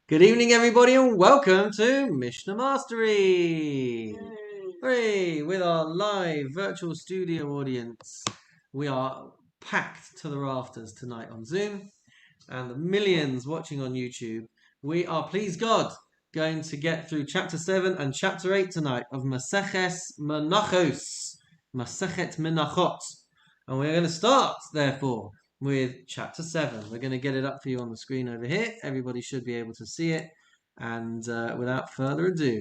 Good evening, everybody, and welcome to Mishnah Mastery. Hooray! With our live virtual studio audience, we are packed to the rafters tonight on Zoom, and the millions watching on YouTube. We are, please God, going to get through chapter 7 and chapter 8 tonight of Masechet Menachos, Masechet Menachot, and we're going to start, therefore, with chapter 7. We're going to get it up for you on the screen over here. Everybody should be able to see it. And without further ado,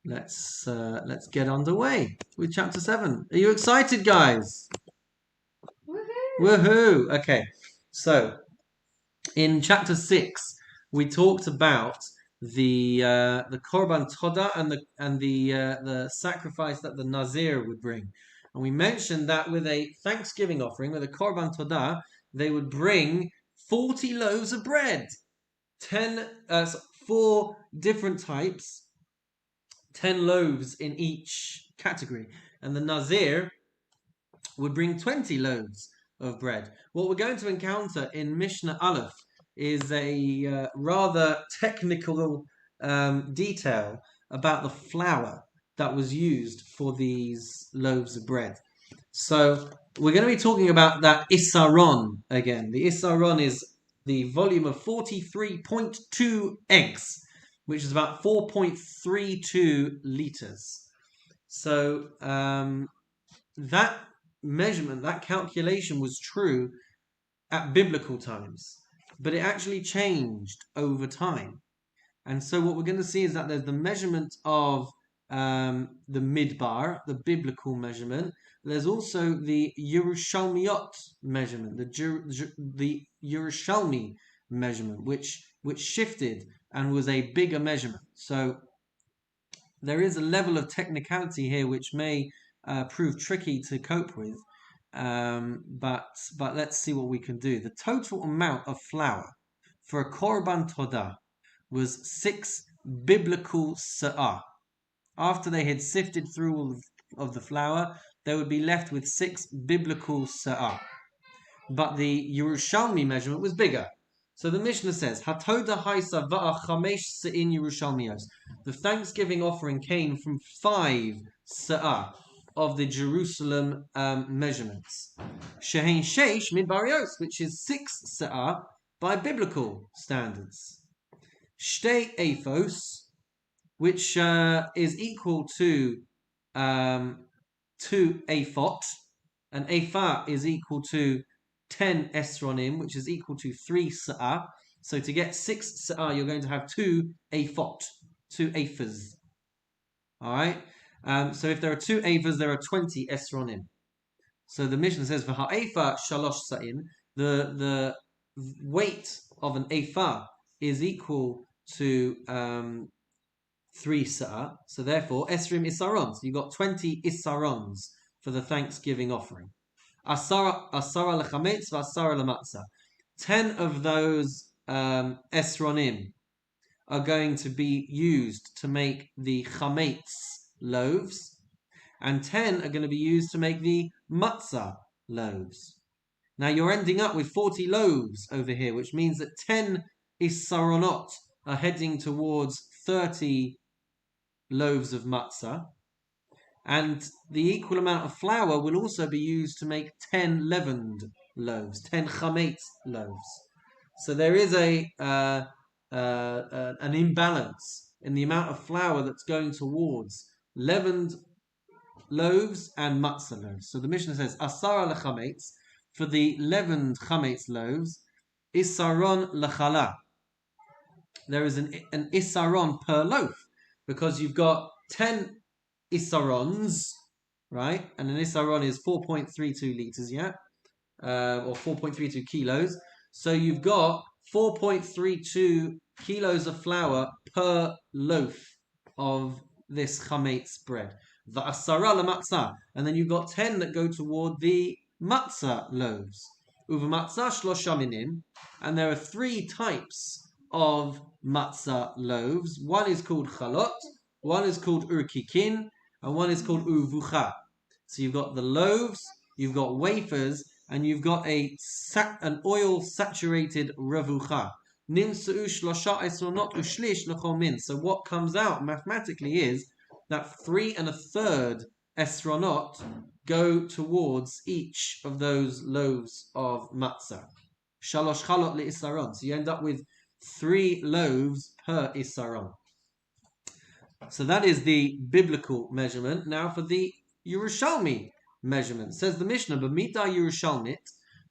let's get underway with chapter 7. Are you excited, guys? Woohoo! Woohoo! Okay, so in chapter 6, we talked about the korban todah and the sacrifice that the Nazir would bring. And we mentioned that with a thanksgiving offering, with a korban todah, they would bring 40 loaves of bread, 4 different types, 10 loaves in each category. And the Nazir would bring 20 loaves of bread. What we're going to encounter in Mishnah Aleph is a rather technical detail about the flour that was used for these loaves of bread. So we're going to be talking about that isaron again. The isaron is the volume of 43.2 eggs, which is about 4.32 liters. So that measurement, that calculation was true at biblical times, but it actually changed over time. And so what we're going to see is that there's the measurement of the midbar, the biblical measurement. There's also the Yerushalmiot measurement, the Yerushalmi measurement, which shifted and was a bigger measurement. So there is a level of technicality here which may prove tricky to cope with, but let's see what we can do. The total amount of flour for a korban todah was 6 biblical sa'ah. After they had sifted through all of the flour, they would be left with 6 biblical sa'ah. But the Yerushalmi measurement was bigger. So the Mishnah says, Hatoda haisa va'a chamesh se'in Yerushalmios. The thanksgiving offering came from 5 sa'ah of the Jerusalem measurements. Shehein sheish midbarios, which is 6 sa'ah by biblical standards. Shtei ephos, which is equal to 2 ephot. An ephah is equal to 10 esronim, which is equal to 3 sa'ah. So to get 6 sa'ah, you're going to have 2 ephot, 2 ephahs. Alright? So if there are 2 ephahs, there are 20 esronim. So the Mishnah says, V'ha'ephah shalosh sa'in, the weight of an ephah is equal to 3 sa'ah. So therefore, esrim isaron. So you've got 20 isarons for the thanksgiving offering. Asara lechametz v'asara lematzah. 10 of those esronim are going to be used to make the chametz loaves, and 10 are going to be used to make the matzah loaves. Now you're ending up with 40 loaves over here, which means that 10 isaronot are heading towards 30 loaves of matzah. And the equal amount of flour will also be used to make 10 leavened loaves, 10 chametz loaves. So there is an imbalance in the amount of flour that's going towards leavened loaves and matzah loaves. So the Mishnah says, Asara lechametz, for the leavened chametz loaves, isaron lechala. There is an isaron per loaf, because you've got 10 isarons, right? And an isaron is 4.32 liters, yeah? Or 4.32 kilos. So you've got 4.32 kilos of flour per loaf of this chametz bread. The asara matzah, and then you've got 10 that go toward the matzah loaves. Uva matzah shlosha minim, and there are 3 types of matzah loaves. One is called chalot, one is called urkikin, and one is called uvucha. So you've got the loaves, you've got wafers, and you've got an oil-saturated ravucha. Nimsa'u shlosha esronot ushlish l'chol min. So what comes out mathematically is that 3 1/3 esronot go towards each of those loaves of matzah. Shalosh chalot le'isaron. So you end up with 3 loaves per isaron. So that is the biblical measurement. Now for the Yerushalmi measurement. Says the Mishnah, B'mita Yerushalmit,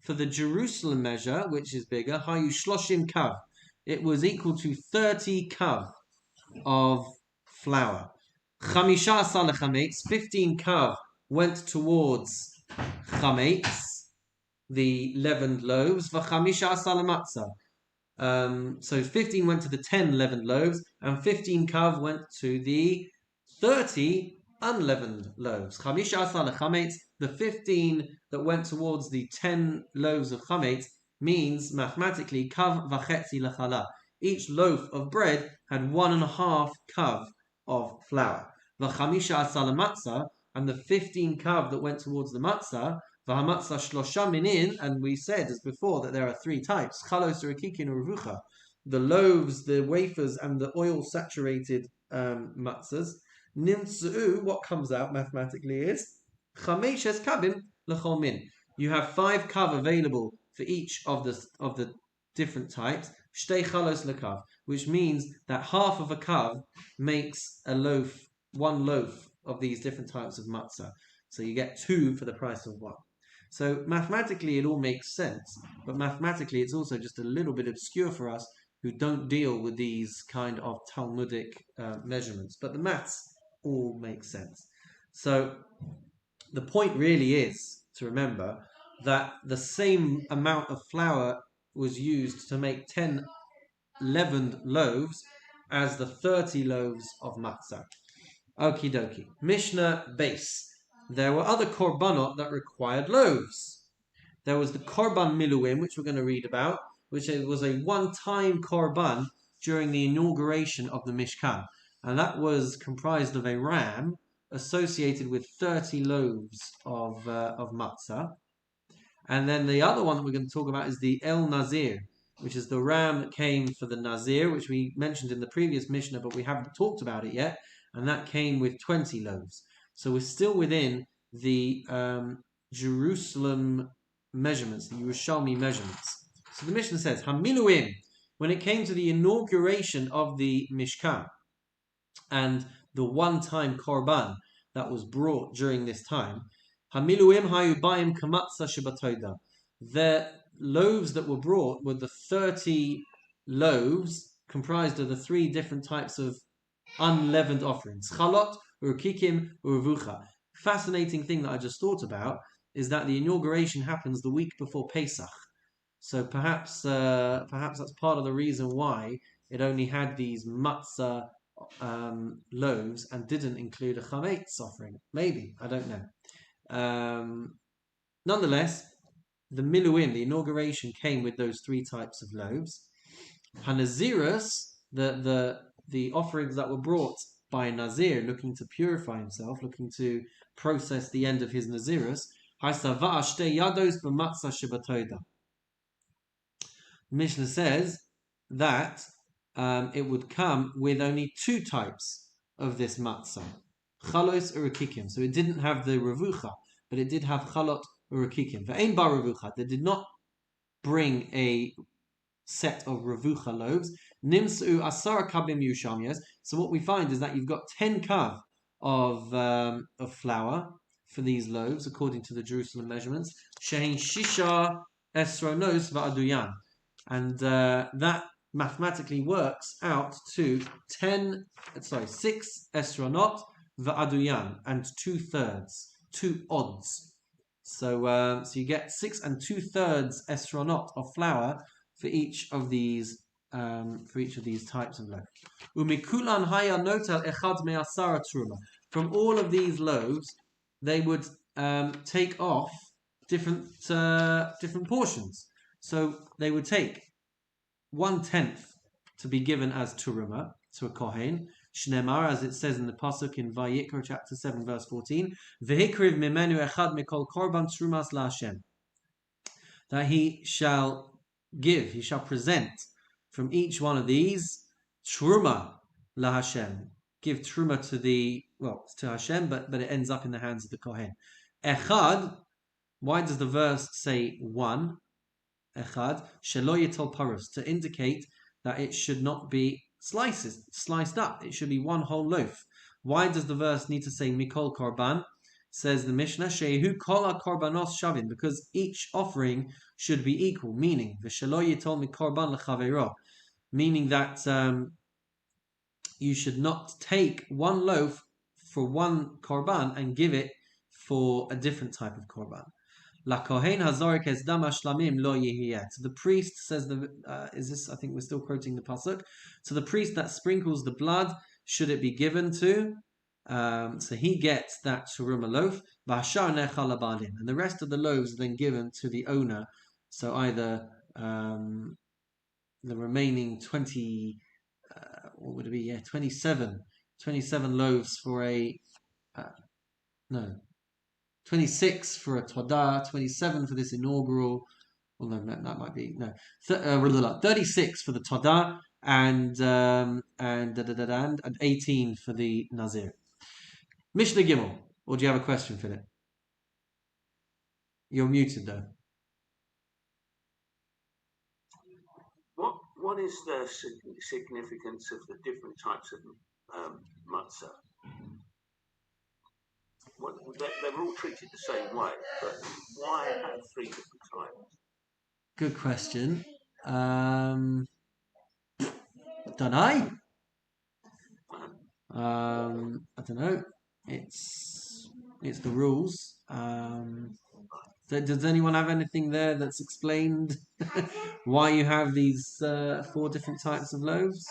for the Jerusalem measure, which is bigger, Hayu Shloshim Kav. It was equal to 30 kav of flour. Chamisha asar lechametz, 15 kav went towards chametz, the leavened loaves. V'chamisha asar lematzah. So 15 went to the 10 leavened loaves, and 15 kav went to the 30 unleavened loaves. Chamisha asar lechametz, the 15 that went towards the 10 loaves of chametz means mathematically kav v'chetzi lechala. Each loaf of bread had 1.5 kav of flour. V'chamisha asar lematzah, and the 15 kav that went towards the matzah. V'hamatzah shlosha minin, and we said as before that there are 3 types: chalos, rekikin, uruvucha. The loaves, the wafers, and the oil-saturated matzahs. Nimtzu, what comes out mathematically is chameshes kavim l'chol min. You have 5 kav available for each of the different types. Shtei chalos lekav, which means that half of a kav makes a loaf, 1 loaf of these different types of matzah. So you get 2 for the price of 1. So mathematically it all makes sense, but mathematically it's also just a little bit obscure for us who don't deal with these kind of Talmudic measurements. But the maths all make sense. So the point really is to remember that the same amount of flour was used to make 10 leavened loaves as the 30 loaves of matzah. Okie dokie. Mishnah base. There were other korbanot that required loaves. There was the korban miluim, which we're going to read about, which was a one-time korban during the inauguration of the Mishkan. And that was comprised of a ram associated with 30 loaves of matzah. And then the other one that we're going to talk about is the El Nazir, which is the ram that came for the Nazir, which we mentioned in the previous Mishnah, but we haven't talked about it yet. And that came with 20 loaves. So we're still within the Jerusalem measurements, the Yerushalmi measurements. So the Mishnah says, Hamiluim, when it came to the inauguration of the Mishkan and the one-time korban that was brought during this time, Hamiluim hayu bayim kamatzah shebatoida. The loaves that were brought were the 30 loaves comprised of the 3 different types of unleavened offerings. Chalot, urukikim, uruvucha. Fascinating thing that I just thought about is that the inauguration happens the week before Pesach. So perhaps that's part of the reason why it only had these matzah loaves and didn't include a chametz offering. Maybe, I don't know. Nonetheless, the miluim, the inauguration, came with those 3 types of loaves. Hanazirus, the offerings that were brought by a Nazir looking to purify himself, looking to process the end of his Nazirus. Mishnah says that it would come with only 2 types of this matzah, chalos urukikim. So it didn't have the revucha, but it did have chalot urukikim. Ve'ein bar revucha. They did not bring a set of revucha loaves. Nimsu asara kabim yushamiyas. So what we find is that you've got 10 kav of flour for these loaves, according to the Jerusalem measurements. Shein shisha esronos va'aduyan. And that mathematically works out to 6 esronot va'aduyan, and 2/3, 2 odds. So you get 6 2/3 esronot of flour for each of these types of loaves. Umikulan haya notel echad me'asara truma. From all of these loaves, they would take off different portions. So they would take 1/10 to be given as turuma to a kohen. Shnemar, as it says in the pasuk in Vayikra chapter 7 verse 14, v'hikriv mimenu echad mikol korban trumas laHashem. That he shall present from each one of these, truma la Hashem. Give truma to Hashem, but it ends up in the hands of the Kohen. Echad, why does the verse say one? Echad, shelo yitol parus, to indicate that it should not be sliced up. It should be one whole loaf. Why does the verse need to say mikol korban? Says the Mishnah, shehu kol korbanos shavin, because each offering should be equal. Meaning, v'shelo yitol mikorban lechavero, meaning that you should not take one loaf for one korban and give it for a different type of korban. La kohen hazorek es dam hashlamim lo yehiyeh. The priest says is this? I think we're still quoting the pasuk. So the priest that sprinkles the blood, should it be given to? So he gets that teruma loaf. And the rest of the loaves are then given to the owner. So either the remaining 20, what would it be? Yeah, 27 loaves for a 26 for a Todah, 27 for this inaugural. Well, no, that might be 36 for the Todah, and 18 for the Nazir. Mishnah Gimel, or do you have a question, Philip? You're muted though. What is the significance of the different types of matzah? They're all treated the same way, but why have 3 different types? Good question. Don't I? I don't know. It's the rules. Does anyone have anything there that's explained why you have these 4 different types of loaves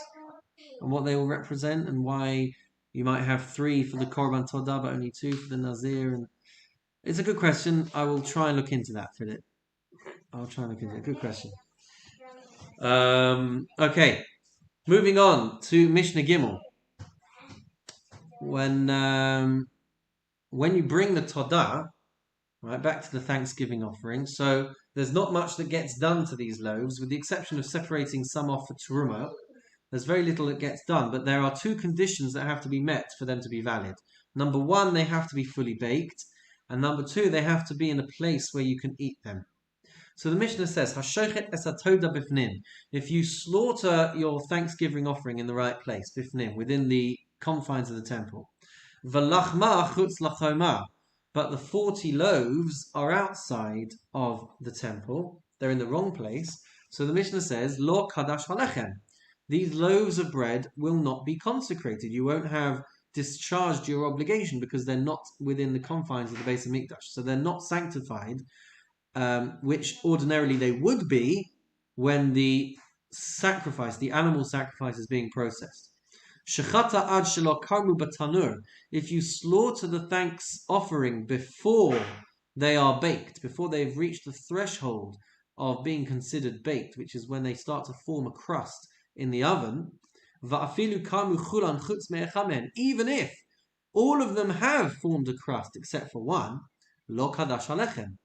and what they all represent, and why you might have 3 for the Korban Todah but only 2 for the Nazir? And it's a good question. I will try and look into that, Philip. I'll try and look into it. Good question. Okay, moving on to Mishnah Gimel. When you bring the Todah, right, back to the Thanksgiving offering, so there's not much that gets done to these loaves, with the exception of separating some off for Teruma. There's very little that gets done, but there are 2 conditions that have to be met for them to be valid. Number 1, they have to be fully baked, and number 2, they have to be in a place where you can eat them. So the Mishnah says, "Hashochet es hatodah bifnim." If you slaughter your Thanksgiving offering in the right place, bifnim, within the confines of the temple, v'lachma chutz lachoma, but the 40 loaves are outside of the temple, they're in the wrong place. So the Mishnah says, "Lo kadash halechem." These loaves of bread will not be consecrated. You won't have discharged your obligation because they're not within the confines of the Beis Hamikdash. So they're not sanctified, which ordinarily they would be when the animal sacrifice is being processed. Shechata ad shelo karmu b'tanur. If you slaughter the thanks offering before they are baked, before they've reached the threshold of being considered baked, which is when they start to form a crust in the oven, va'afilu karmu chulan chutz me'echamen, even if all of them have formed a crust except for one, lo kadash halechem.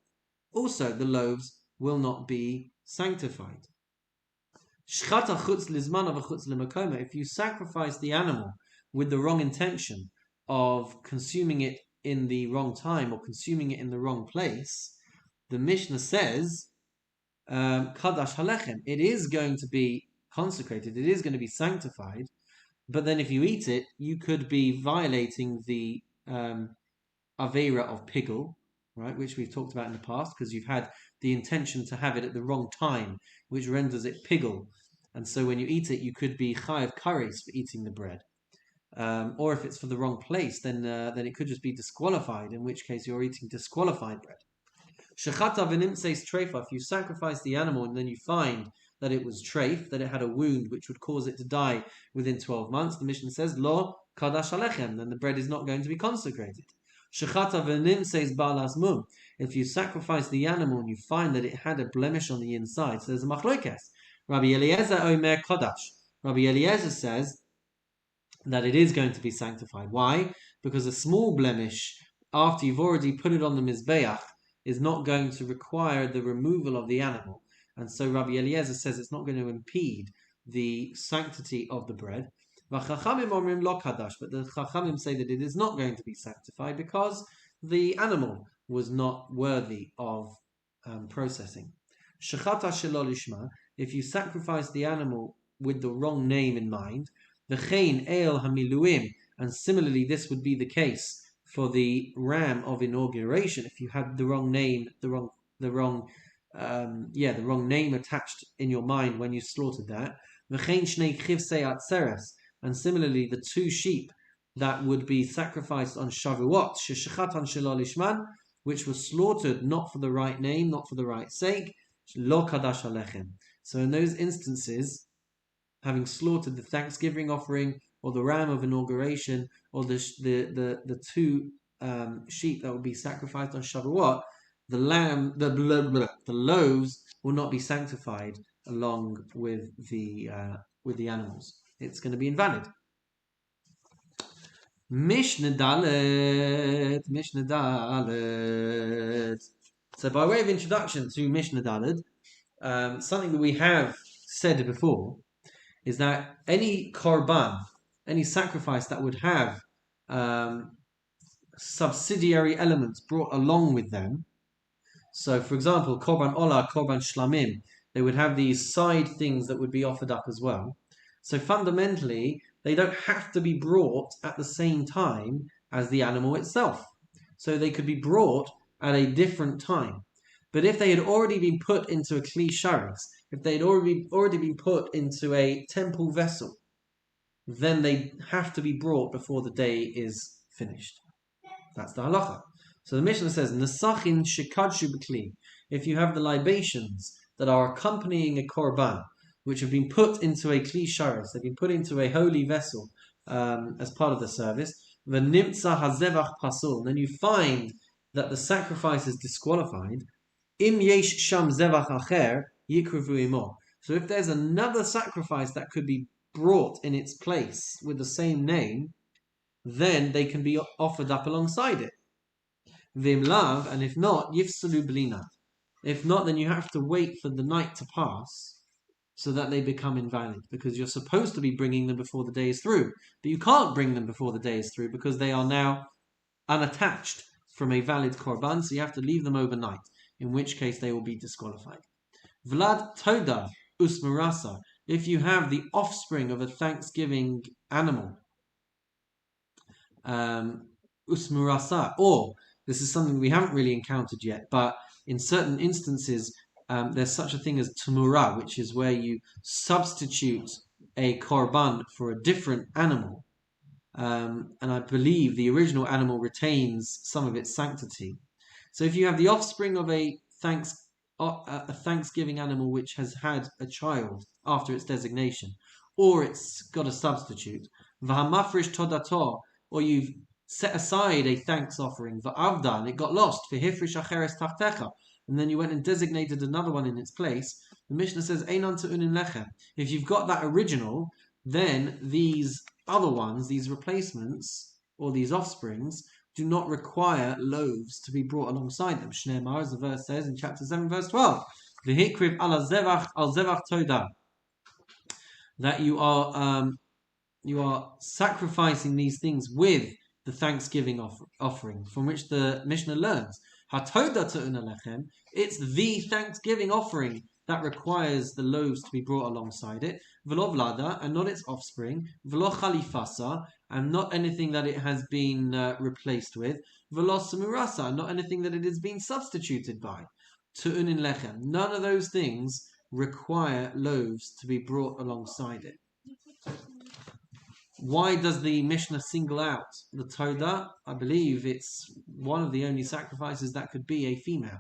Also, the loaves will not be sanctified. If you sacrifice the animal with the wrong intention of consuming it in the wrong time or consuming it in the wrong place, the Mishnah says, Kadash halechem, it is going to be consecrated, it is going to be sanctified, but then if you eat it, you could be violating the Aveira of Pigel, right, which we've talked about in the past, because you've had the intention to have it at the wrong time, which renders it Pigel. And so when you eat it, you could be chayav kares for eating the bread. Or if it's for the wrong place, then it could just be disqualified, in which case you're eating disqualified bread. Shechata v'nimtzeis treifa, if you sacrifice the animal and then you find that it was treif, that it had a wound which would cause it to die within 12 months, the Mishnah says, Lo kadash halechem, then the bread is not going to be consecrated. Shechata v'nimtzeis balas mum, if you sacrifice the animal and you find that it had a blemish on the inside, so there's a machlokas. Rabbi Eliezer omer kodash. Rabbi Eliezer says that it is going to be sanctified. Why? Because a small blemish, after you've already put it on the mizbeach, is not going to require the removal of the animal. And so Rabbi Eliezer says it's not going to impede the sanctity of the bread. But the Chachamim say that it is not going to be sanctified because the animal was not worthy of processing. Shechata shelo lishma, if you sacrifice the animal with the wrong name in mind, v'chein el hamiluim, and similarly this would be the case for the ram of inauguration. If you had the wrong name, the wrong name attached in your mind when you slaughtered that, v'chein shnei chivsei atzeres, and similarly the two sheep that would be sacrificed on Shavuot, sheshechatan shelo lishman, which was slaughtered not for the right name, not for the right sake, lo kadash alechem. So in those instances, having slaughtered the Thanksgiving offering or the ram of inauguration or the two sheep that would be sacrificed on Shavuot, the loaves will not be sanctified along with the animals. It's going to be invalid. Mishnah Dalet. So by way of introduction to Mishnah Dalet, something that we have said before is that any korban, any sacrifice that would have subsidiary elements brought along with them. So, for example, korban olah, korban shlamim, they would have these side things that would be offered up as well. So fundamentally, they don't have to be brought at the same time as the animal itself. So they could be brought at a different time. But if they had already been put into a kli sharis, if they had already been put into a temple vessel, then they have to be brought before the day is finished. That's the halacha. So the Mishnah says, Nesachin shekadshu b'kli. If you have the libations that are accompanying a korban, which have been put into a kli sharis, they've been put into a holy vessel as part of the service, v'nimtza hazevach pasul, then you find that the sacrifice is disqualified. Im yesh sham zevach acher yikruvu imo. So if there's another sacrifice that could be brought in its place with the same name, then they can be offered up alongside it. Vim lav, and if not, yifsalu blinat. If not, then you have to wait for the night to pass so that they become invalid, because you're supposed to be bringing them before the day is through. But you can't bring them before the day is through because they are now unattached from a valid korban, so you have to leave them overnight, in which case they will be disqualified. Vlad toda usmarasa, if you have the offspring of a Thanksgiving animal, usmarasa, or this is something we haven't really encountered yet, but in certain instances, there's such a thing as tumura, which is where you substitute a korban for a different animal. And I believe the original animal retains some of its sanctity. So if you have the offspring of a Thanksgiving animal which has had a child after its designation, or it's got a substitute, v'hamafrish todato, or you've set aside a thanks offering, v'avda, and it got lost, v'hifrish acheres tachtecha, and then you went and designated another one in its place, the Mishnah says, einan te'unin lechem. If you've got that original, then these other ones, these replacements, or these offsprings, do not require loaves to be brought alongside them. Shneimar, as the verse says in chapter 7, verse 12, v'hikriv ala zevach al zevach toda, that you are sacrificing these things with the Thanksgiving offering, from which the Mishnah learns, hatoda te'una lechem, it's the Thanksgiving offering that requires the loaves to be brought alongside it, v'lo vlada, and not its offspring, v'lo chalifasa, and not anything that it has been replaced with, v'lo samurasa, and not anything that it has been substituted by, te'unin lechem. None of those things require loaves to be brought alongside it. Why does the Mishnah single out the Toda? I believe it's one of the only sacrifices that could be a female.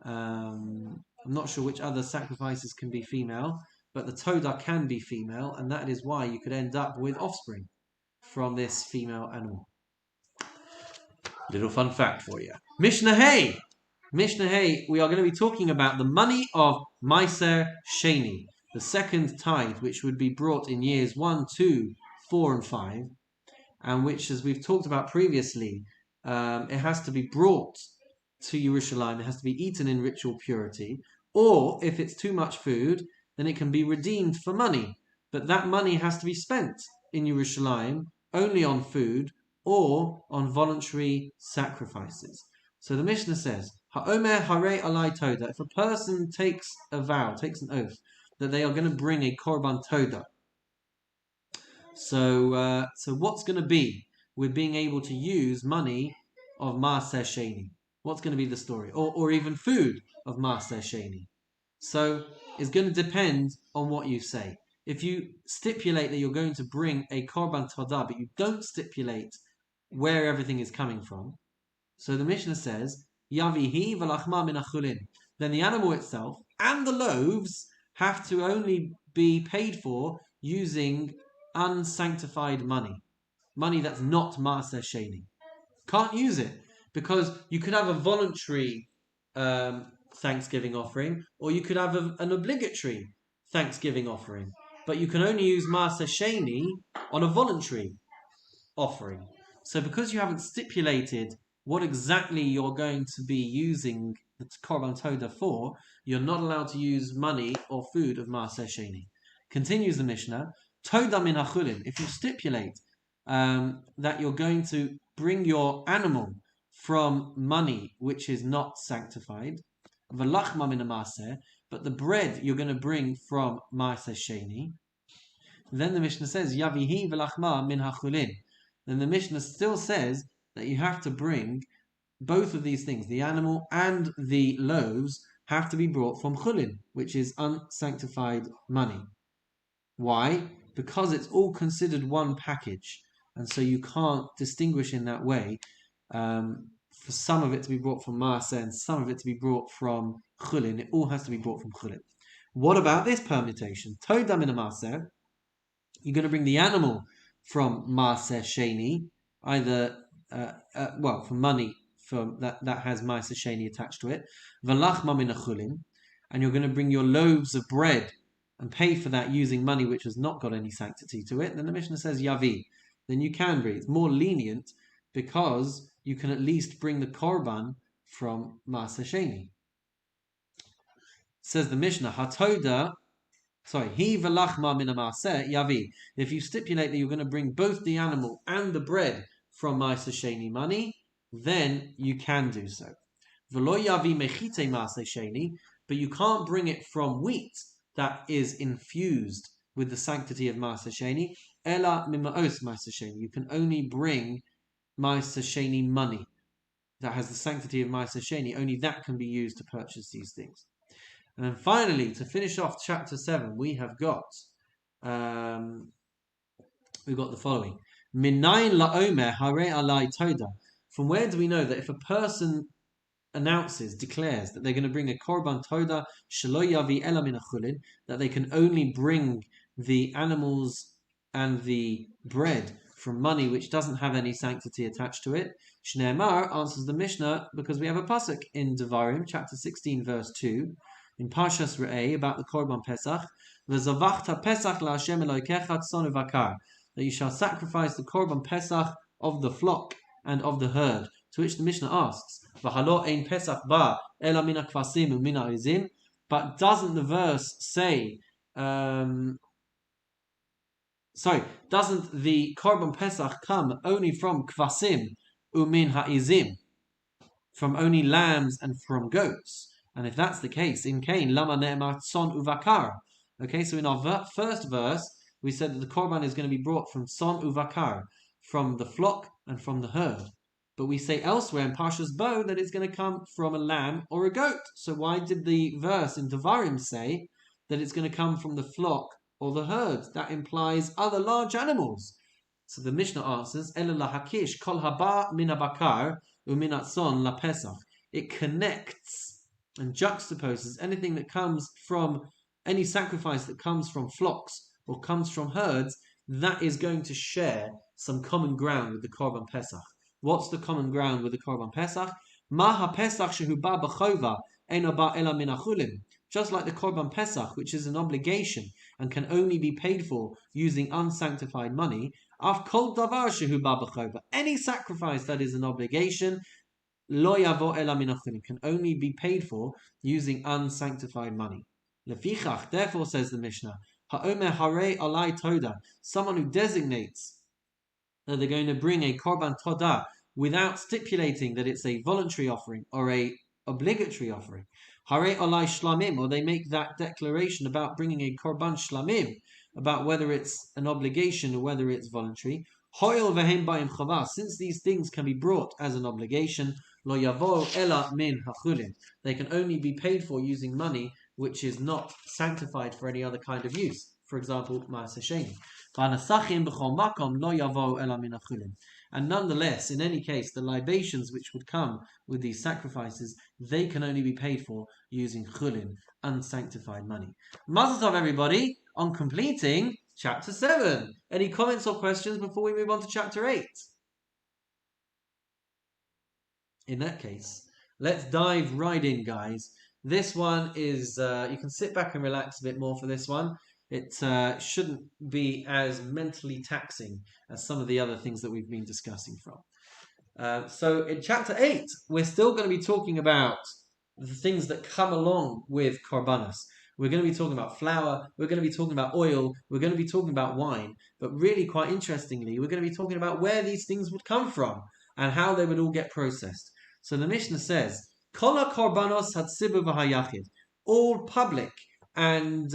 I'm not sure which other sacrifices can be female, but the Toda can be female, and that is why you could end up with offspring from this female animal. Little fun fact for you. Mishnah Hey! Mishnah Hey, we are going to be talking about the money of Meiser Sheni, the second tithe, which would be brought in years 1, 2, 4 and 5, and which, as we've talked about previously, it has to be brought to Yerushalayim, it has to be eaten in ritual purity, or if it's too much food, then it can be redeemed for money. But that money has to be spent in Yerushalayim only on food or on voluntary sacrifices. So the Mishnah says, Ha'omer hare alai toda. If a person takes a vow, takes an oath, that they are going to bring a korban toda. So what's going to be with being able to use money of Maaser Sheni? What's going to be the story? Or even food of Maaser Sheni? So it's going to depend on what you say. If you stipulate that you're going to bring a korban toda, but you don't stipulate where everything is coming from, so the Mishnah says, Yavihi v'lachma min achulin. Then the animal itself and the loaves have to only be paid for using unsanctified money. Money that's not Maaser Sheni. Can't use it because you could have a voluntary Thanksgiving offering, or you could have an obligatory Thanksgiving offering. But you can only use Maaser Sheni on a voluntary offering. So because you haven't stipulated what exactly you're going to be using the Korban Toda for, you're not allowed to use money or food of Maaser Sheni. Continues the Mishnah, Toda min achulin. If you stipulate that you're going to bring your animal from money which is not sanctified, v'lachma min maaser, but the bread you're going to bring from Maaser Sheni, then the Mishnah says, Yavihi v'lachma min hachulin. Then the Mishnah still says that you have to bring both of these things, the animal and the loaves, have to be brought from chulin, which is unsanctified money. Why? Because it's all considered one package, and so you can't distinguish in that way for some of it to be brought from Maaser and some of it to be brought from chulin. It all has to be brought from chulin. What about this permutation? Toda min Maaser. You're going to bring the animal from Maaser Sheni, either from money from that has Maaser Sheni attached to it, v'lachma min achulin, and you're going to bring your loaves of bread and pay for that using money which has not got any sanctity to it. Then the Mishnah says Yavi, then you can bring. It's more lenient because you can at least bring the korban from Maaser Sheni. Says the Mishnah, Hatoda. He v'lachma min maaser yavi. If you stipulate that you're going to bring both the animal and the bread from Maaser Sheni money, then you can do so. V'lo yavi mechite Maaser Sheni, but you can't bring it from wheat that is infused with the sanctity of Maaser Sheni. Ela mimaos Maaser Sheni. You can only bring Maaser Sheni money that has the sanctity of Maaser Sheni. Only that can be used to purchase these things. And then finally, to finish off chapter 7, we have got the following. Minayin la'omer hare alai toda. From where do we know that if a person declares that they're going to bring a korban toda shelo yavi ela min achulin, that they can only bring the animals and the bread from money which doesn't have any sanctity attached to it? Shneimar answers the Mishnah because we have a pasuk in Devarim, chapter 16, verse 2. In Parshas Re'eh, about the Korban Pesach, V'zavachta Pesach la'Hashem Elokecha tzon u'vakar, that you shall sacrifice the Korban Pesach of the flock and of the herd. To which the Mishnah asks, V'halo ein Pesach ba ela min ha'kvasim u'min ha'izim, but doesn't the verse say, doesn't the Korban Pesach come only from kvasim u'min ha'izim, from only lambs and from goats? And if that's the case, in Cain, lama ne'emar tzon uvakar. Okay, so in our first verse, we said that the korban is going to be brought from tzon uvakar, from the flock and from the herd. But we say elsewhere in Parshas Bo that it's going to come from a lamb or a goat. So why did the verse in Devarim say that it's going to come from the flock or the herd? That implies other large animals. So the Mishnah answers, Ela lahakish kol haba min habakar umin hatzon la pesach. It connects and juxtaposes anything that comes from any sacrifice that comes from flocks or comes from herds, that is going to share some common ground with the Korban Pesach. What's the common ground with the Korban Pesach? Maha Pesach shehu ba b'chova eno ba ela min achulim. Just like the Korban Pesach, which is an obligation and can only be paid for using unsanctified money, af kol davar shehu ba b'chova. Any sacrifice that is an obligation, lo yavo ela min achulim, can only be paid for using unsanctified money. Lefichach, therefore, says the Mishnah, Ha'omer Hare Alai Toda, someone who designates that they're going to bring a Korban Todah without stipulating that it's a voluntary offering or a obligatory offering. Hare Alai Shlamim, or they make that declaration about bringing a Korban Shlamim, about whether it's an obligation or whether it's voluntary. Hoil vehem ba'im chavah, since these things can be brought as an obligation, lo yavo ela min hachulin, they can only be paid for using money which is not sanctified for any other kind of use. For example, ma'aseh sheni. And nonetheless, in any case, the libations which would come with these sacrifices, they can only be paid for using chulin, unsanctified money. Mazel tov, everybody, on completing chapter 7. Any comments or questions before we move on to chapter 8? In that case, let's dive right in, guys. This one is, you can sit back and relax a bit more for this one. It shouldn't be as mentally taxing as some of the other things that we've been discussing from. So in chapter 8, we're still going to be talking about the things that come along with korbanos. We're going to be talking about flour, we're going to be talking about oil, we're going to be talking about wine, but really quite interestingly, we're going to be talking about where these things would come from and how they would all get processed. So the Mishnah says, Kol korbanos hatzibu v'hayachid, all public and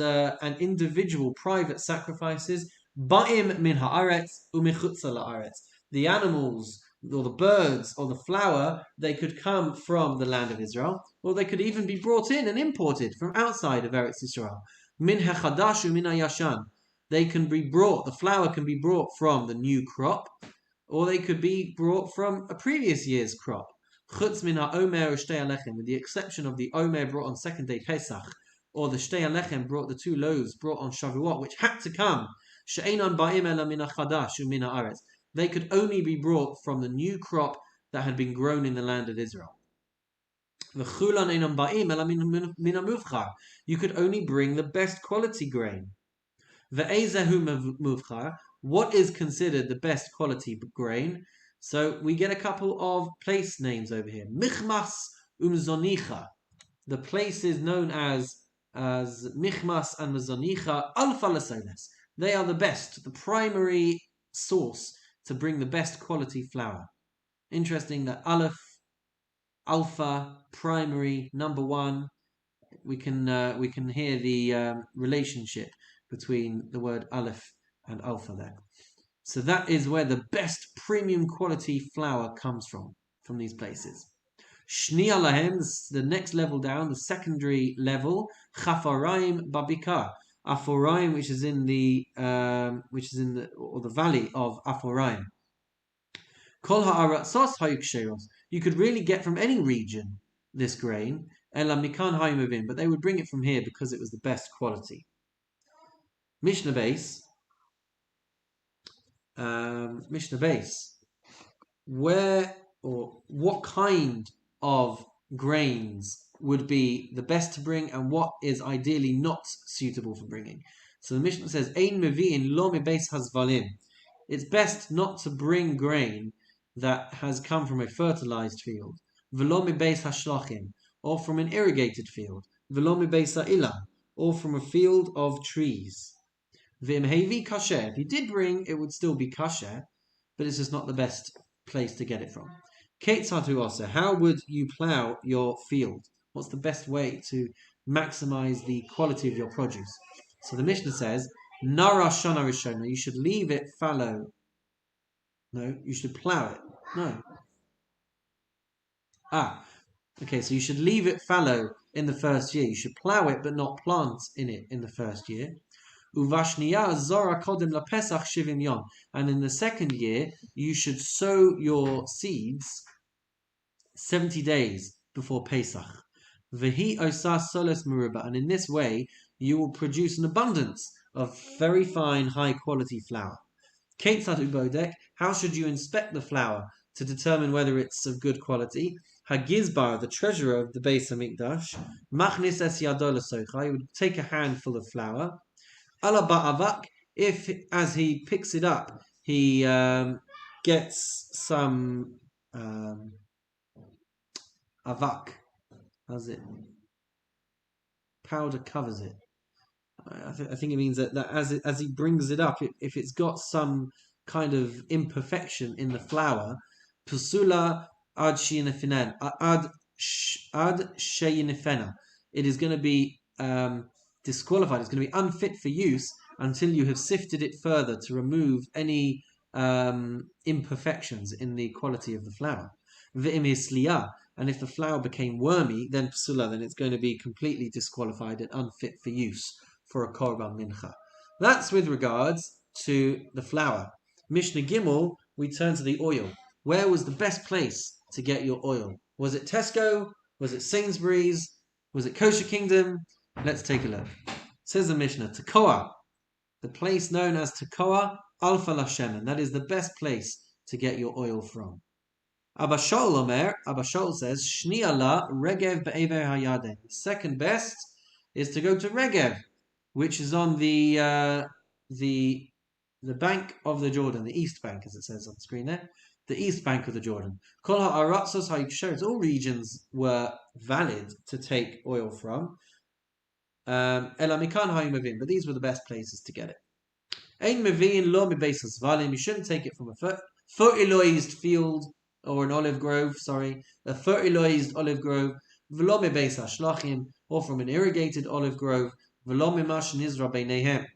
individual private sacrifices, ba'im min haaretz u'michutza la'aretz. The animals, or the birds, or the flour, they could come from the land of Israel, or they could even be brought in and imported from outside of Eretz Israel. Min hachadash u'min hayashan. They can be brought, the flour can be brought from the new crop, or they could be brought from a previous year's crop. Chutz min ha'omer u'shtei alechem, with the exception of the omer brought on second day Pesach, or the shtei alechem brought the 2 loaves brought on Shavuot, which had to come. She'enon ba'im ela min hachadash u'min haaretz. They could only be brought from the new crop that had been grown in the land of Israel. You could only bring the best quality grain. What is considered the best quality grain? So we get a couple of place names over here. Michmas umzonicha. The places known as Michmas and Mezonicha Alpha Lasones. They are the best, the primary source to bring the best quality flour. Interesting that Aleph, Alpha, primary, number 1. We can hear the relationship between the word Aleph and Alpha there. So that is where the best premium quality flour comes from these places. Shnia lahem, the next level down, the secondary level, Chafaraim Babika. Aforaim, which is in the valley of Aforaim. Kol ha'aratzos hayuksheros. You could really get from any region this grain, ela mikan hayumavim, but they would bring it from here because it was the best quality. Mishnah base. Where or what kind of grains would be the best to bring and what is ideally not suitable for bringing? So the Mishnah says, Ein mevi'in lo mebeis hazvalim. It's best not to bring grain that has come from a fertilized field, v'lo mebeis hashlachim, or from an irrigated field, v'lo mebeis ha'ilah, or from a field of trees. V'im hevi kasher. If you did bring, it would still be kasher, but it's just not the best place to get it from. Ketzatu also, how would you plow your field? What's the best way to maximize the quality of your produce? So the Mishnah says, Nara shana rishona, you should leave it fallow. No, you should plow it. No. Okay, so you should leave it fallow in the first year. You should plow it but not plant in it in the first year. Uvashniya zora kodim lapesach shivim yon. And in the second year, you should sow your seeds 70 days before Pesach. Vehi osa soles meruba. And in this way, you will produce an abundance of very fine, high-quality flour. Ketzat ubodek. How should you inspect the flour to determine whether it's of good quality? Hagizbar, the treasurer of the Beis Hamikdash, machnis es yado l'socha. He would take a handful of flour. Ala ba'avak, if as he picks it up, he gets some avak. How's it? Powder covers it. I think it means that as he brings it up, if it's got some kind of imperfection in the flour, pusula ad sheyinefena, ad sheyinefena, it is going to be disqualified. It's going to be unfit for use until you have sifted it further to remove any imperfections in the quality of the flour. V'im hisliya, and if the flour became wormy, then psula, then it's going to be completely disqualified and unfit for use for a korban mincha. That's with regards to the flour. Mishnah Gimel, we turn to the oil. Where was the best place to get your oil? Was it Tesco? Was it Sainsbury's? Was it Kosher Kingdom? Let's take a look. Says the Mishnah, Tekoa, the place known as Tekoa, Alfa Lashemen. That is the best place to get your oil from. Abba Shaul says, Shniya la Regev be'ever hayadeh. The second best is to go to Regev, which is on the bank of the Jordan, the east bank, as it says on the screen there, the east bank of the Jordan. Kol ha'aratzos ha'yiksheres, all regions were valid to take oil from. Elamikan ha'yimavim, but these were the best places to get it. Ein mevin lo mibeisas valim. You shouldn't take it from a fertilized field or an olive grove. A fertilized olive grove. V'lo mibeisas shlachim, or from an irrigated olive grove. V'lo mimash nizra beinehem,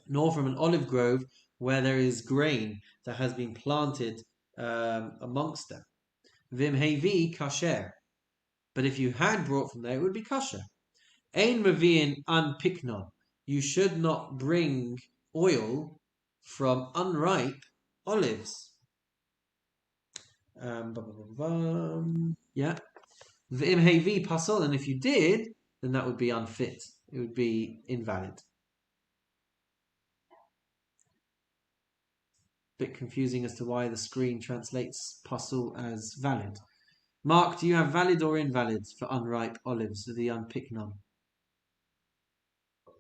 nor from an olive grove where there is grain that has been planted amongst them. Vim hevi kasher. But if you had brought from there, it would be kosher. Ein meviin unpiknon. You should not bring oil from unripe olives. Yeah. V'im hevi pasol. And if you did, then that would be unfit. It would be invalid. Bit confusing as to why the screen translates pasul as valid. Mark, do you have valid or invalid for unripe olives, the unpicked none?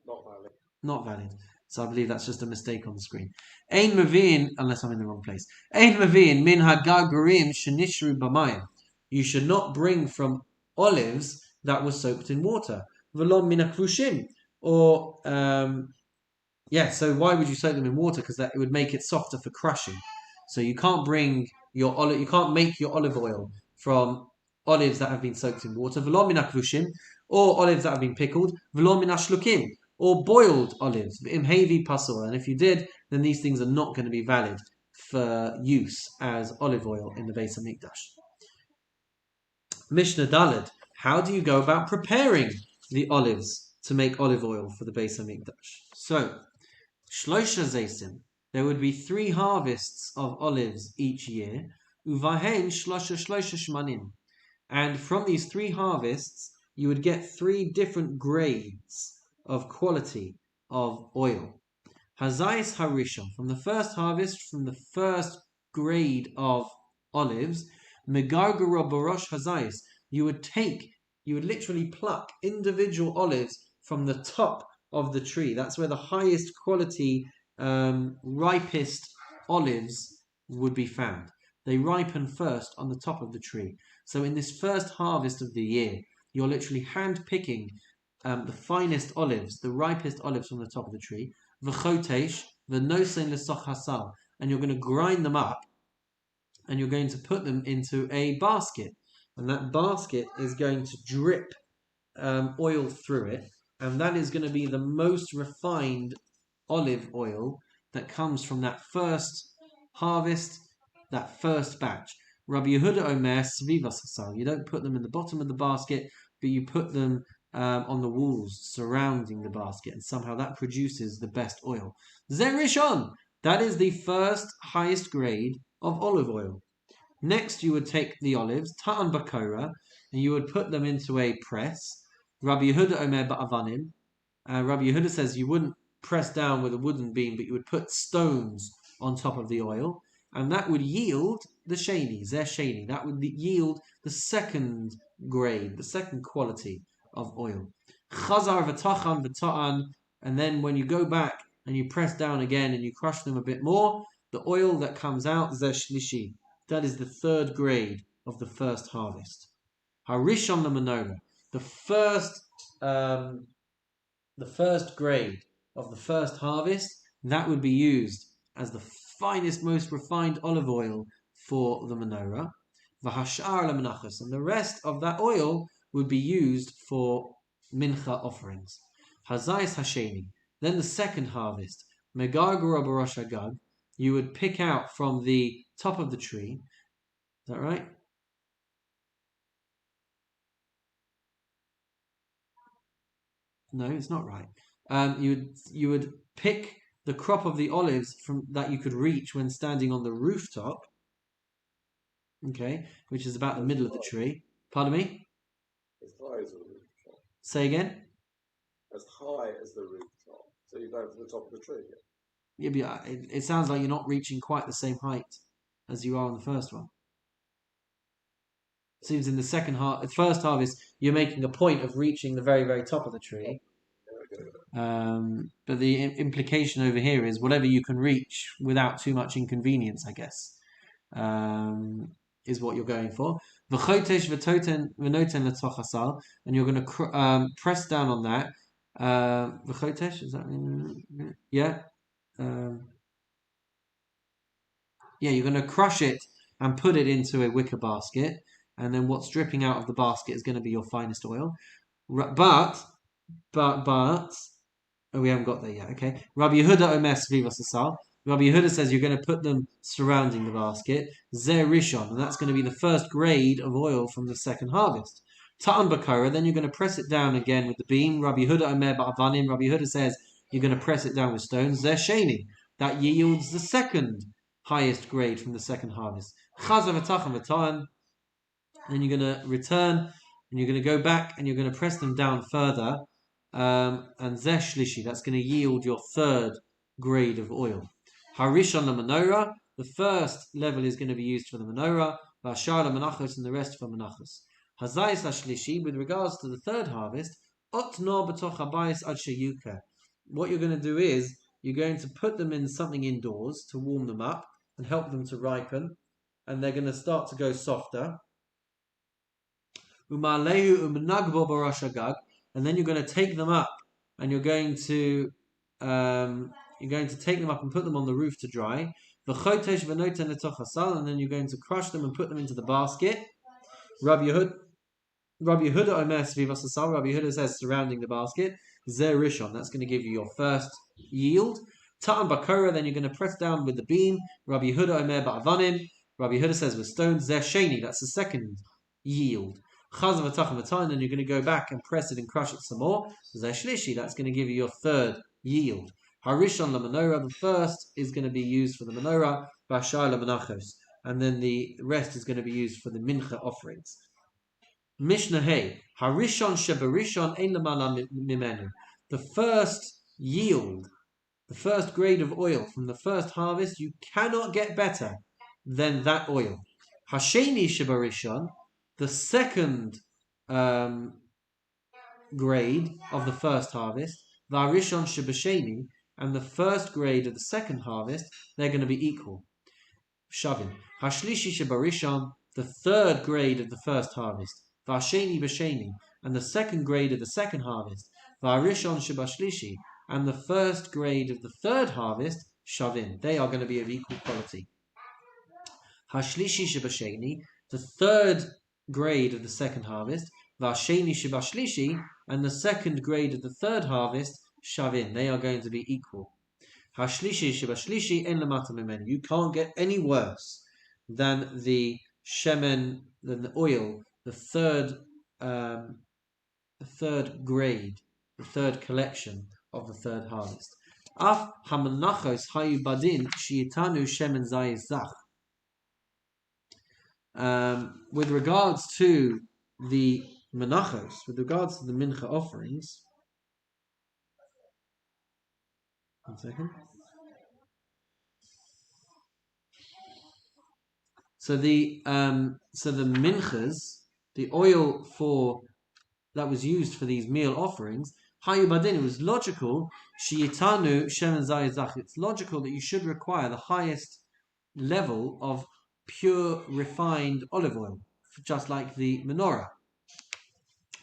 Not valid. Not valid. So I believe that's just a mistake on the screen. Ein mavin, unless I'm in the wrong place. Ein mavin min hagagurim shenishru b'mayim. You should not bring from olives that were soaked in water. V'lom min hakrushim. Or so why would you soak them in water? Because it would make it softer for crushing. So you can't bring you can't make your olive oil from olives that have been soaked in water. V'lo min hakrushim, or olives that have been pickled. V'lo min hashlukim, or boiled olives. V'im hevi pasor. And if you did, then these things are not going to be valid for use as olive oil in the Beis Hamikdash. Mishnah Daled. How do you go about preparing the olives to make olive oil for the Beis Hamikdash? So, Shlosha Zaysim, there would be 3 harvests of olives each year. Uvahen Shlosha Shmanim. And from these 3 harvests, you would get 3 different grades of quality of oil. Hazais Harishon, from the first harvest, from the first grade of olives, Megargara Barosh Hazais, you would literally pluck individual olives from the top of the tree. That's where the highest quality, ripest olives would be found. They ripen first on the top of the tree. So in this first harvest of the year, you're literally hand-picking the finest olives, the ripest olives from the top of the tree. V'chotesh, v'nosein l'soch hasal, and you're going to grind them up, and you're going to put them into a basket. And that basket is going to drip oil through it. And that is going to be the most refined olive oil that comes from that first harvest, that first batch. Rabbi Yehuda Omer Svivas Hasal. You don't put them in the bottom of the basket, but you put them on the walls surrounding the basket, and somehow that produces the best oil. Zerishon. That is the first highest grade of olive oil. Next, you would take the olives, Ta'an Bakora, and you would put them into a press. Rabbi Yehuda Omer Ba'avanim. Rabbi Yehuda says you wouldn't press down with a wooden beam, but you would put stones on top of the oil, and that would yield the sheni, Zer sheni. That would yield the second grade, the second quality of oil. Chazar v'tachan v'ta'an, and then when you go back and you press down again and you crush them a bit more, the oil that comes out, Zer shlishi. That is the third grade of the first harvest. Harishon the menorah. The first grade of olive oil, the first quality of olive oil, is the menorah. The menorah is the first grade of olive oil. The second grade of olive oil is the the first grade of the first harvest, that would be used as the finest, most refined olive oil for the menorah. V'hashar lemenachos, and the rest of that oil would be used for mincha offerings. Hazayis hasheni, then the second harvest, megargura b'rosh hagag, you would pick out from the top of the tree. Is that right? No, it's not right. You would pick the crop of the olives from that you could reach when standing on the rooftop. Okay, which is about the middle of the tree. Pardon me? As high as the rooftop. Say again? As high as the rooftop. So you're going to the top of the tree. Yeah, it sounds like you're not reaching quite the same height as you are on the first one. Seems in the first harvest, you're making a point of reaching the very, very top of the tree. But the implication over here is whatever you can reach without too much inconvenience, I guess, is what you're going for. V'chotesh v'noten letoch hasal, and you're going to press down on that. V'chotesh, does that mean? Yeah. Yeah, you're going to crush it and put it into a wicker basket, and then what's dripping out of the basket is going to be your finest oil. But oh, we haven't got there yet. Okay. Rabbi Yehuda Omer Svivas Asal. Rabbi Yehuda says you're going to put them surrounding the basket. Zer Rishon, and that's going to be the first grade of oil from the second harvest. Ta'an Bakara, then you're going to press it down again with the beam. Rabbi Yehuda Omer Ba'avanim. Rabbi Yehuda says you're going to press it down with stones. Zer Sheni, that yields the second highest grade from the second harvest. Chazav V'tachan V'ta'an. Then you're going to return and you're going to go back and you're going to press them down further. And zeh shlishi, that's going to yield your third grade of oil. Harishon la menorah, the first level is going to be used for the menorah. V'ashar la menachos, and the rest for menachos. Hazayis la shlishi, with regards to the third harvest, otno b'toch habayis ad sheyuka. What you're going to do is you're going to put them in something indoors to warm them up and help them to ripen, and they're going to start to go softer. Umalehu umenagbo b'rosh hagag. And then you're going to take them up, and you're going to take them up and put them on the roof to dry. V'chotesh v'noten letoch hasal, and then you're going to crush them and put them into the basket. Rabbi Yehuda Omer Svivas Hasal. Rabbi Yehuda says surrounding the basket. Zer Rishon, that's going to give you your first yield. Ta'an Bakora, then you're going to press down with the beam. Rabbi Yehuda Omer Ba'avanim. Rabbi Yehuda says with stones. Zer Sheni, that's the second yield. Chaz v'tachan v'ta'an, then you're going to go back and press it and crush it some more. Zeh shlishi, that's going to give you your third yield. Harishon la menorah, the first is going to be used for the menorah. V'ashar la menachos, and then the rest is going to be used for the mincha offerings. Mishnah hey, harishon shebarishon ein lamala mimenu. The first yield, the first grade of oil from the first harvest, you cannot get better than that oil. Hasheni shebarishon, the second grade of the first harvest, Varishon Shebasheni, and the first grade of the second harvest, they're going to be equal. Shavin. Hashlishi Shebarishon, the third grade of the first harvest, Vasheni Basheni, and the second grade of the second harvest, Varishon Shebashlishi, and the first grade of the third harvest, Shavin. They are going to be of equal quality. Hashlishi Shebasheni, the third grade of the second harvest, Vasheni Shibashlishi, and the second grade of the third harvest, Shavin. They are going to be equal. Hashlishi Shibashlishi en lamata mimenu. You can't get any worse than the shemen, than the oil, the third grade, the third collection of the third harvest. Af hamanachos hayu badin shiitanu shemen zayis zach. With regards to the menachos, with regards to the mincha offerings, one second. So the minchas, the oil that was used for these meal offerings, hayubadin, it was logical. Shiyitanu shemen zayizach. It's logical that you should require the highest level of pure refined olive oil, just like the menorah.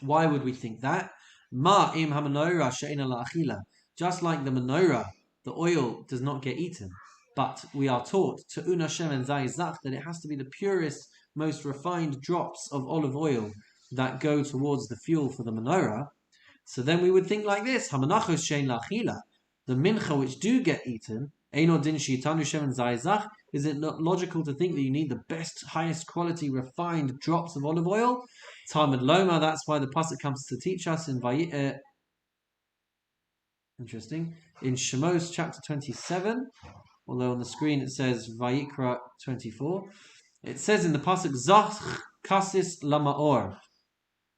Why would we think that? Ma im ha-menorah she'ena la'achila. Just like the menorah, the oil does not get eaten. But we are taught to una shemen zayzach that it has to be the purest, most refined drops of olive oil that go towards the fuel for the menorah. So then we would think like this: Hamanachos shein la'achila, the mincha which do get eaten. Eino din sheitanu shemen zayzach. Is it not logical to think that you need the best, highest quality, refined drops of olive oil? Talmud Loma. That's why the pasuk comes to teach us in interesting. In Shemos chapter 27, although on the screen it says Vayikra 24, it says in the pasuk Zach kasis lamaor,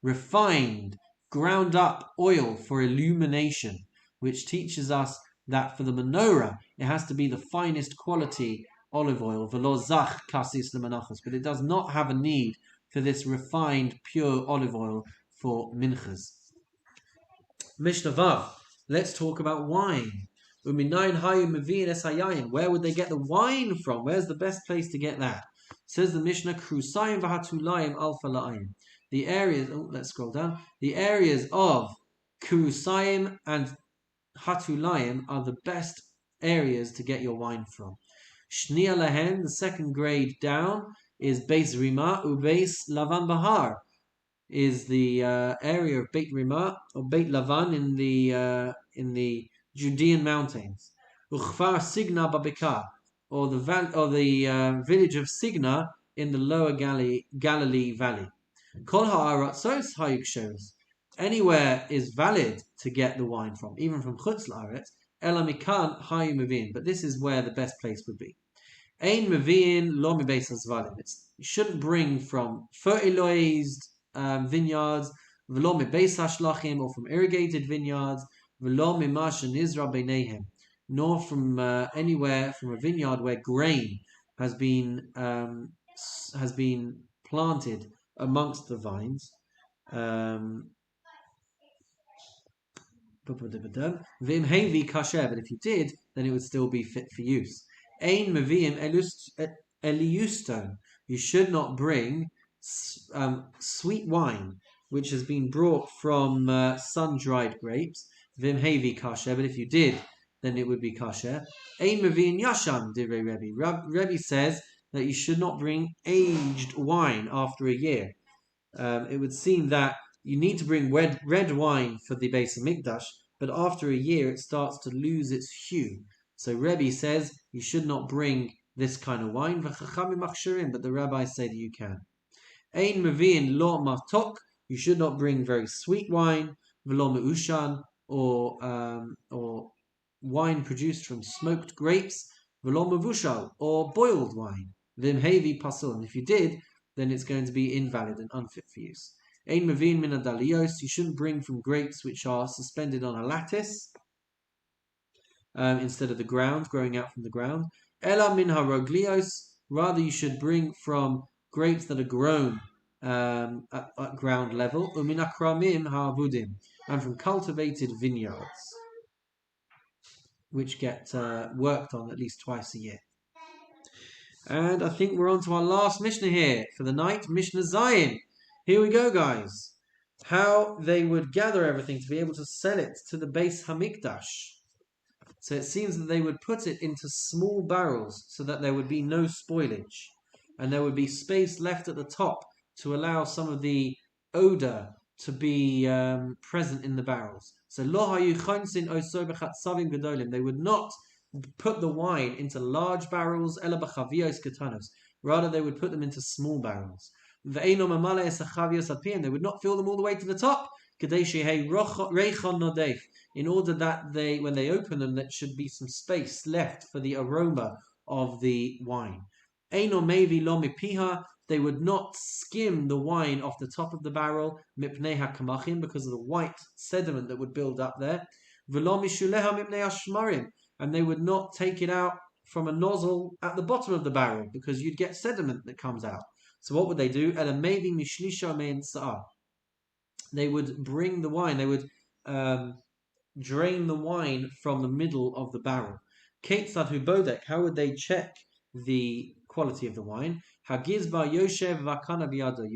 refined, ground up oil for illumination, which teaches us that for the menorah it has to be the finest quality olive oil, velo zach kasis lemenachos, but it does not have a need for this refined, pure olive oil for minchas. Mishnah Vav. Let's talk about wine. Where would they get the wine from? Where's the best place to get that? Says the Mishnah, Krusayim v'hatulayim alfa la'ayim. The areas, let's scroll down. The areas of Krusayim and Hatulayim are the best areas to get your wine from. Shnia lehen, the second grade down, is Beis Rima ubeis Lavan Bahar, is the area of Beit Rima or Beit Lavan in the Judean mountains. Uchfar Signa Babika, or the village of Signa in the lower Galilee Valley. Kol ha'aratzos ha'yuksheres. Anywhere is valid to get the wine from, even from Chutz La'aretz. Ela mikan ha'yu mevin, but this is where the best place would be. Ein mevin lo mibeis hazvalim. You shouldn't bring from fertilized vineyards, v'lo mibeis hashlachim, or from irrigated vineyards, v'lo mima shenizra beinehem, nor from anywhere from a vineyard where grain has been planted amongst the vines. V'im hevi kasher, but if you did, then it would still be fit for use. Ein meviim eliuston. You should not bring sweet wine which has been brought from sun-dried grapes. V'im hevi kasher, but if you did, then it would be kasher. Ein meviim yashan, divrei Rabbi. Rabbi says that you should not bring aged wine after a year. It would seem that you need to bring red wine for the Beis Hamikdash, but after a year it starts to lose its hue. So Rabbi says you should not bring this kind of wine, but the rabbis say that you can. Ein meviin lo matok, you should not bring very sweet wine, v'lo meushan, or wine produced from smoked grapes, v'lo mevushal, or boiled wine. V'im hevi pasul, and if you did, then it's going to be invalid and unfit for use. Ein mevin min adalios, you shouldn't bring from grapes which are suspended on a lattice instead of the ground, growing out from the ground. Ela min haroglios, rather you should bring from grapes that are grown at ground level. Umin akramim ha'avudim, and from cultivated vineyards, which get worked on at least twice a year. And I think we're on to our last Mishnah here for the night, Mishnah Zayin. Here we go, guys. How they would gather everything to be able to sell it to the Beis Hamikdash. So it seems that they would put it into small barrels so that there would be no spoilage. And there would be space left at the top to allow some of the odor to be present in the barrels. So they would not put the wine into large barrels, rather they would put them into small barrels. And they would not fill them all the way to the top, in order that when they open them, there should be some space left for the aroma of the wine. They would not skim the wine off the top of the barrel because of the white sediment that would build up there. And they would not take it out from a nozzle at the bottom of the barrel because you'd get sediment that comes out. So what would they do? They would bring the wine, they would drain the wine from the middle of the barrel. How would they check the quality of the wine? You've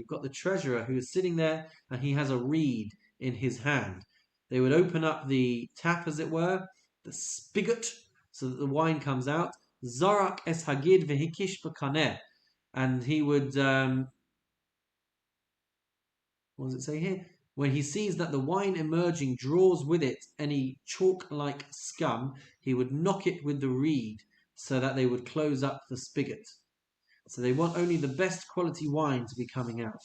got the treasurer who is sitting there and he has a reed in his hand. They would open up the tap, as it were, the spigot, so that the wine comes out. Zarak es hagid vehikish b'kaneh. And he would, what does it say here? When he sees that the wine emerging draws with it any chalk-like scum, he would knock it with the reed so that they would close up the spigot. So they want only the best quality wine to be coming out.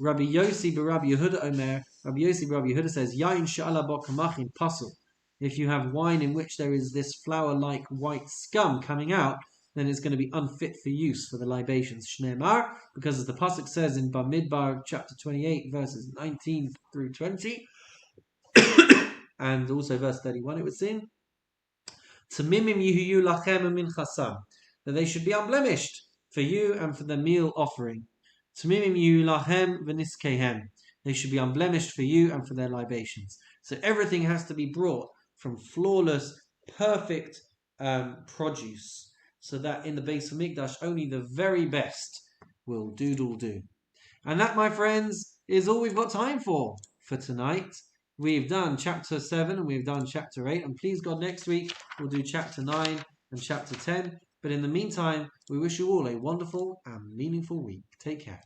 Rabbi Yossi b'Rabbi Yehuda Omer, Rabbi Yossi b'Rabbi Yehuda says, Yain she'ala bo kamachin pasul. If you have wine in which there is this flour-like white scum coming out, then it's going to be unfit for use for the libations. Shneimar, because as the pasuk says in Bamidbar chapter 28, verses 19 through 20, and also verse 31, it would seem, Tamimim yuhu lachem min chasam, that they should be unblemished for you and for the meal offering. Tamimim yuhu lachem v'niskehem, they should be unblemished for you and for their libations. So everything has to be brought from flawless, perfect produce, so that in the Beis Hamikdash only the very best will do. And that, my friends, is all we've got time for tonight. We've done chapter 7 and we've done chapter 8, and please God, next week we'll do chapter 9 and chapter 10. But in the meantime, we wish you all a wonderful and meaningful week. Take care.